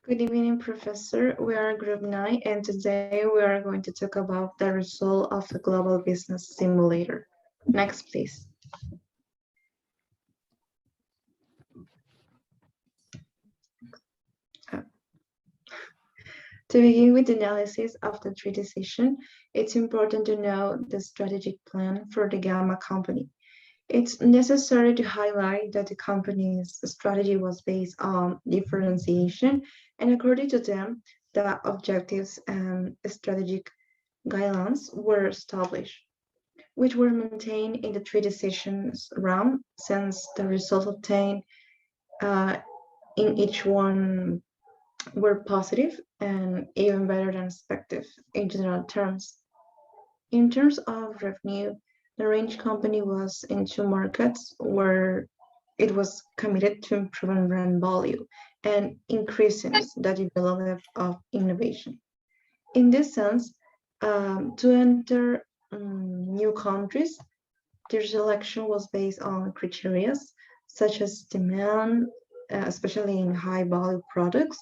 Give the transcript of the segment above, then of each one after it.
Good evening, Professor. We are Group 9, and today we are going to talk about the result of the Global Business Simulator. Next, please. To begin with the analysis of the trade decision, it's important to know the strategic plan for the GAMA company. It's necessary to highlight that the company's strategy was based on differentiation, and according to them, the objectives and strategic guidelines were established, which were maintained in the trade decisions round, since the results obtained in each one were positive and even better than expected in general terms. In terms of revenue, the range company was in two markets where it was committed to improving brand value and increasing the development of innovation. In this sense, to enter new countries, their selection was based on criteria such as demand, especially in high value products,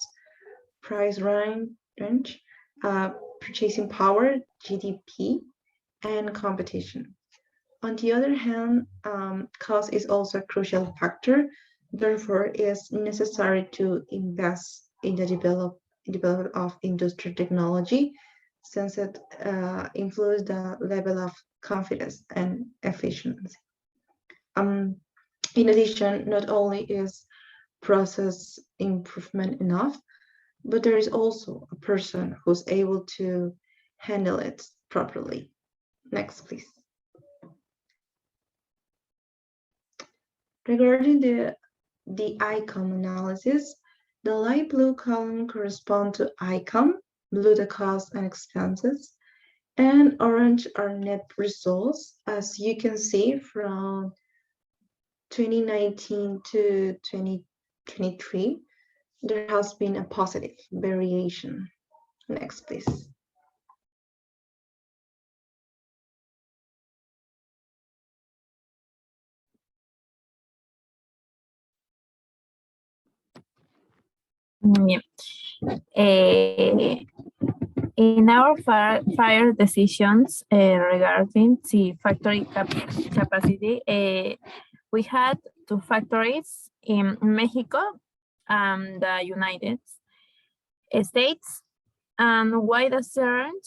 price range, purchasing power, GDP, and competition. On the other hand, cost is also a crucial factor. Therefore, it is necessary to invest in the development of industrial technology, since it influences the level of confidence and efficiency. In addition, not only is process improvement enough, but there is also a person who's able to handle it properly. Next, please. Regarding the ICOM analysis, the light blue column corresponds to ICOM, blue the costs and expenses, and orange are net results. As you can see, from 2019 to 2023, there has been a positive variation. Next, please. Yeah. In our prior decisions regarding the factory capacity, we had two factories in Mexico and the United States, and why decided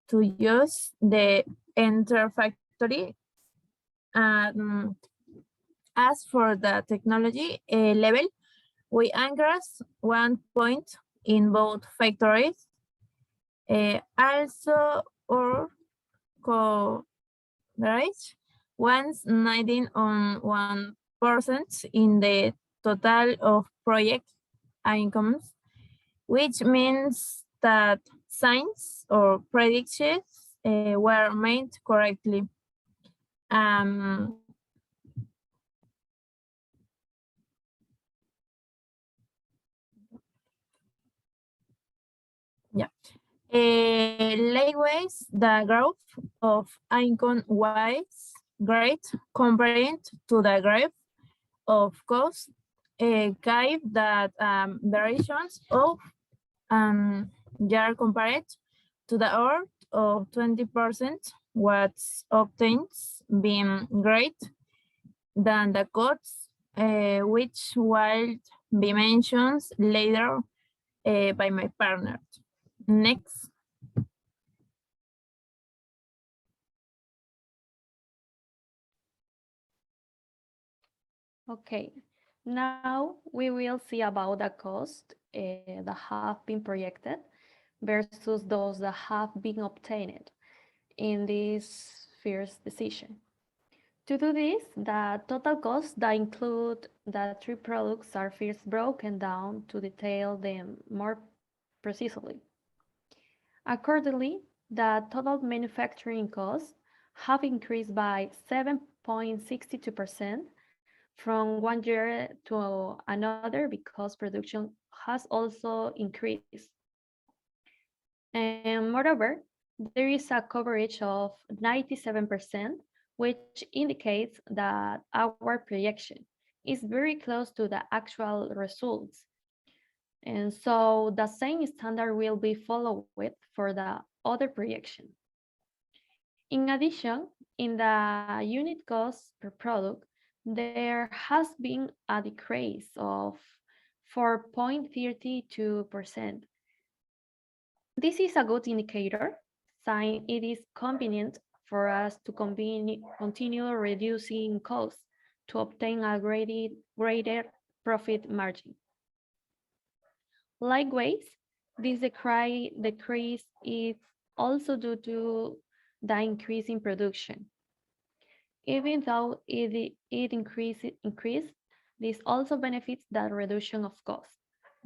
to use the entire factory. As for the technology level, we anchored 1 point in both factories. Also, our coverage was 19.1% in the total of project incomes, which means that signs or predictions were made correctly. Likewise, the growth of income was great compared to the growth of cost, gave that variations of year compared to the order of 20%, what's obtained being great than the costs, which will be mentioned later by my partner. Next. Okay, now we will see about the cost that have been projected versus those that have been obtained in this first decision. To do this, the total costs that include the three products are first broken down to detail them more precisely. Accordingly, the total manufacturing costs have increased by 7.62% from one year to another because production has also increased. And moreover, there is a coverage of 97%, which indicates that our projection is very close to the actual results. And so the same standard will be followed for the other projection. In addition, in the unit cost per product, there has been a decrease of 4.32%. This is a good indicator, since it is convenient for us to continue reducing costs to obtain a greater profit margin. Likewise, this decrease is also due to the increase in production. Even though it increased, this also benefits the reduction of costs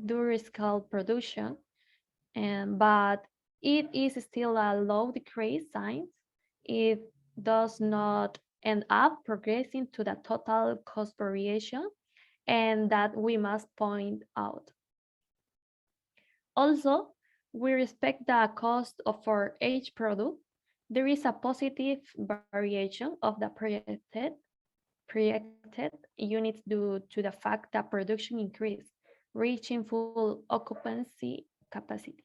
during scale production, but it is still a low decrease since it does not end up progressing to the total cost variation, and that we must point out. Also, with respect to the cost for each product, there is a positive variation of the projected units due to the fact that production increased, reaching full occupancy capacity.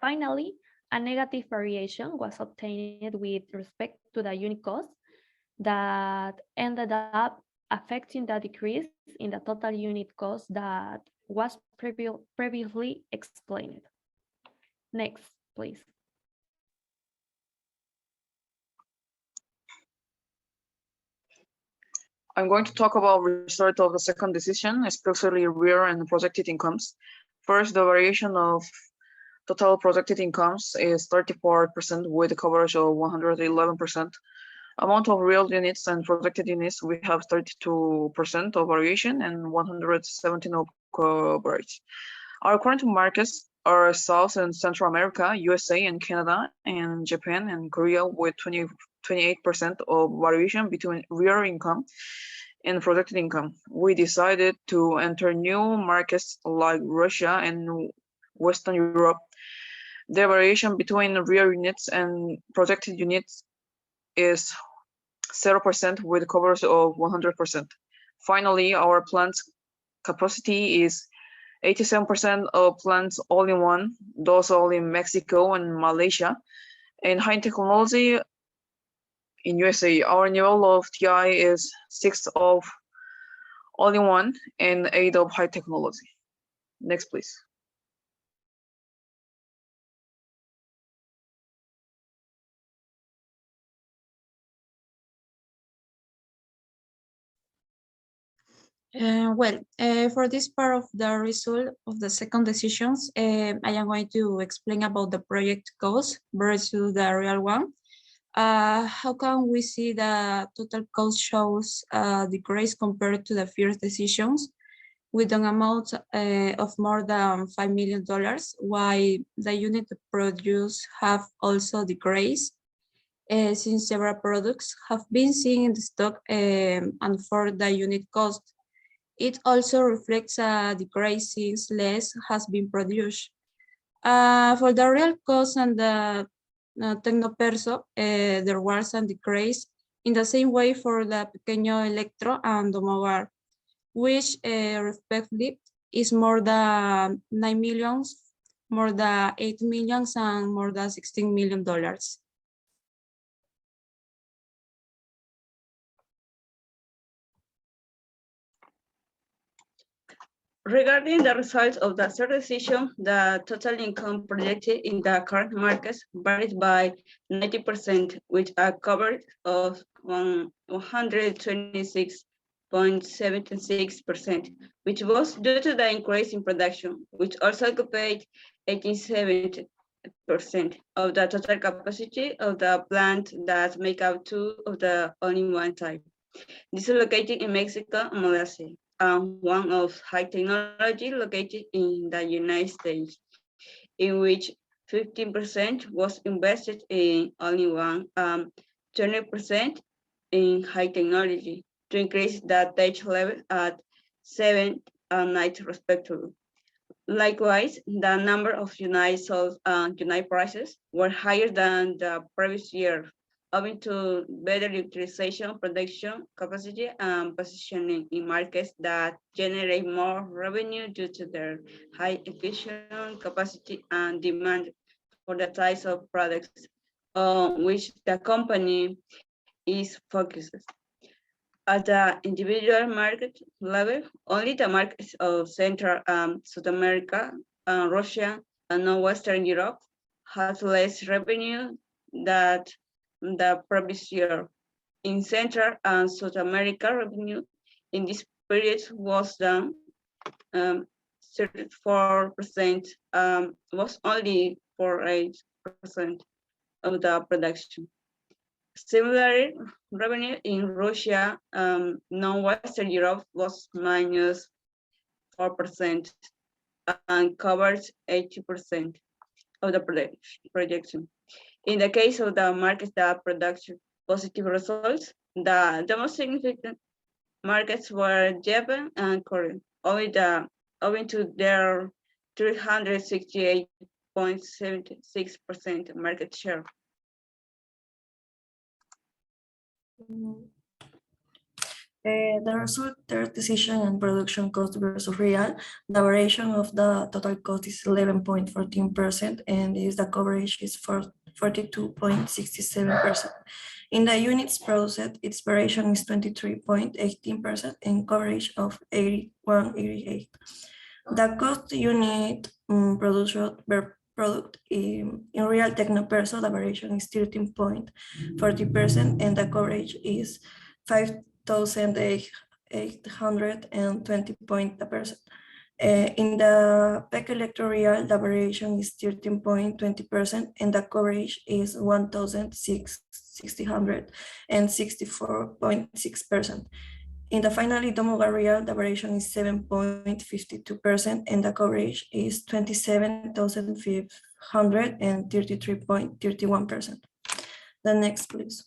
Finally, a negative variation was obtained with respect to the unit cost that ended up affecting the decrease in the total unit cost that was previously explained. Next, please. I'm going to talk about result of the second decision, especially real and projected incomes. First, the variation of total projected incomes is 34% with a coverage of 111%. Amount of real units and projected units, we have 32% of variation and 117 of coverage. Our current markets are South and Central America, USA and Canada, and Japan and Korea with 28% of variation between real income and projected income. We decided to enter new markets like Russia and Western Europe. The variation between real units and projected units is 0% with coverage of 100%. Finally, our plant's capacity is 87% of plants all in one, those all in Mexico and Malaysia, and high technology in USA. Our level of TI is 6 of all in one and 8 of high technology. Next, please. For this part of the result of the second decisions, I am going to explain about the project cost versus the real one. How can we see the total cost shows a decrease compared to the first decisions with an amount of more than $5 million, while the unit produced have also decreased since several products have been seen in the stock and for the unit cost. It also reflects a decrease since less has been produced. For the real cost and the Tecnoperso, there was a decrease in the same way for the Pequeño Electro and Toma, which respectively is more than 9 millions, more than 8 millions, and more than $16 million. Regarding the results of the third decision, the total income projected in the current markets varied by 90%, with a coverage of 126.76%, which was due to the increase in production, which also occupied 87% of the total capacity of the plant that make up 2 of the only one type. This is located in Mexico and Malaysia. One of high technology located in the United States, in which 15% was invested in only one, 20% in high technology to increase the tech level at 7 and 9 respectively. Likewise, the number of unit sold and unit prices were higher than the previous year, owing to better utilization, production capacity, and positioning in markets that generate more revenue due to their high efficient capacity and demand for the types of products on which the company is focused. At the individual market level, only the markets of Central and South America, Russia, and Western Europe had less revenue than the previous year. In Central and South America, revenue in this period was down 34%, was only 48% of the production. Similarly, revenue in Russia, non-Western Europe was minus 4% and covered 80% of the projection. In the case of the markets that production positive results, the most significant markets were Japan and Korea, owing to their 368.76% market share. The result, third decision and production cost versus real, the variation of the total cost is 11.14% and the coverage is 42.67%. In the units processed, its variation is 23.18% and coverage of 81.88. The cost unit product in real technoperso, the variation is 13.40% and the coverage is 5,820%. In the PEC electoral, the variation is 13.20% and the coverage is 1,664.6%. In the finally Toma real, the variation is 7.52% and the coverage is 27,533.31%. The next, please.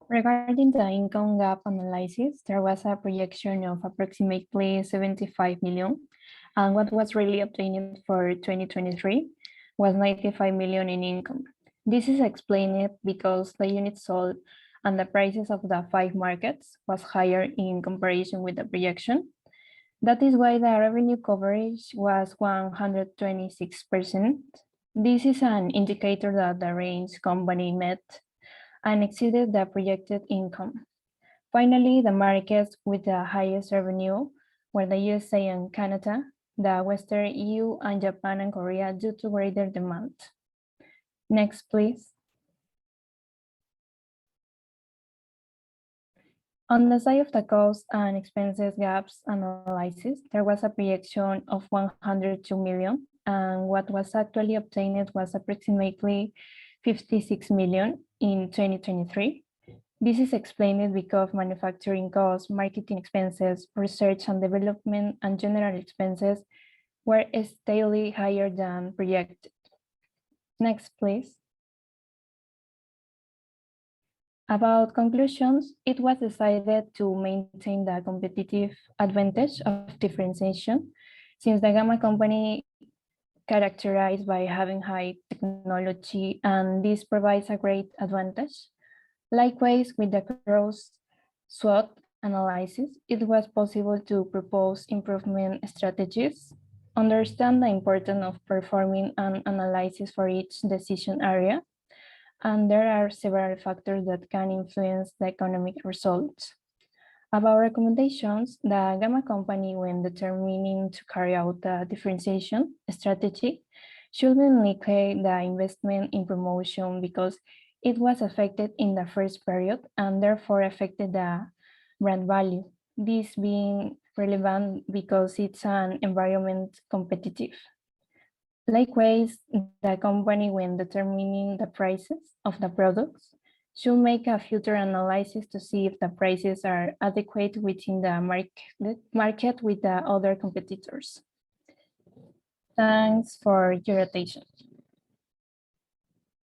Regarding the income gap analysis, there was a projection of approximately 75 million, and what was really obtained for 2023 was 95 million in income. This is explained because the units sold and the prices of the 5 markets was higher in comparison with the projection. That is why the revenue coverage was 126%. This is an indicator that the range company met and exceeded the projected income. Finally, the markets with the highest revenue were the USA and Canada, the Western EU, and Japan and Korea due to greater demand. Next, please. On the side of the cost and expenses gaps analysis, there was a projection of 102 million, and what was actually obtained was approximately 56 million in 2023. This is explained because manufacturing costs, marketing expenses, research and development, and general expenses were steadily higher than projected. Next, please. About conclusions, it was decided to maintain the competitive advantage of differentiation, since the GAMA company characterized by having high technology, and this provides a great advantage. Likewise, with the cross-SWOT analysis, it was possible to propose improvement strategies, understand the importance of performing an analysis for each decision area, and there are several factors that can influence the economic results. About recommendations, the GAMA company, when determining to carry out the differentiation strategy, shouldn't negate the investment in promotion because it was affected in the first period and therefore affected the brand value. This being relevant because it's an environment competitive. Likewise, the company, when determining the prices of the products, should make a future analysis to see if the prices are adequate within the market with the other competitors. Thanks for your attention.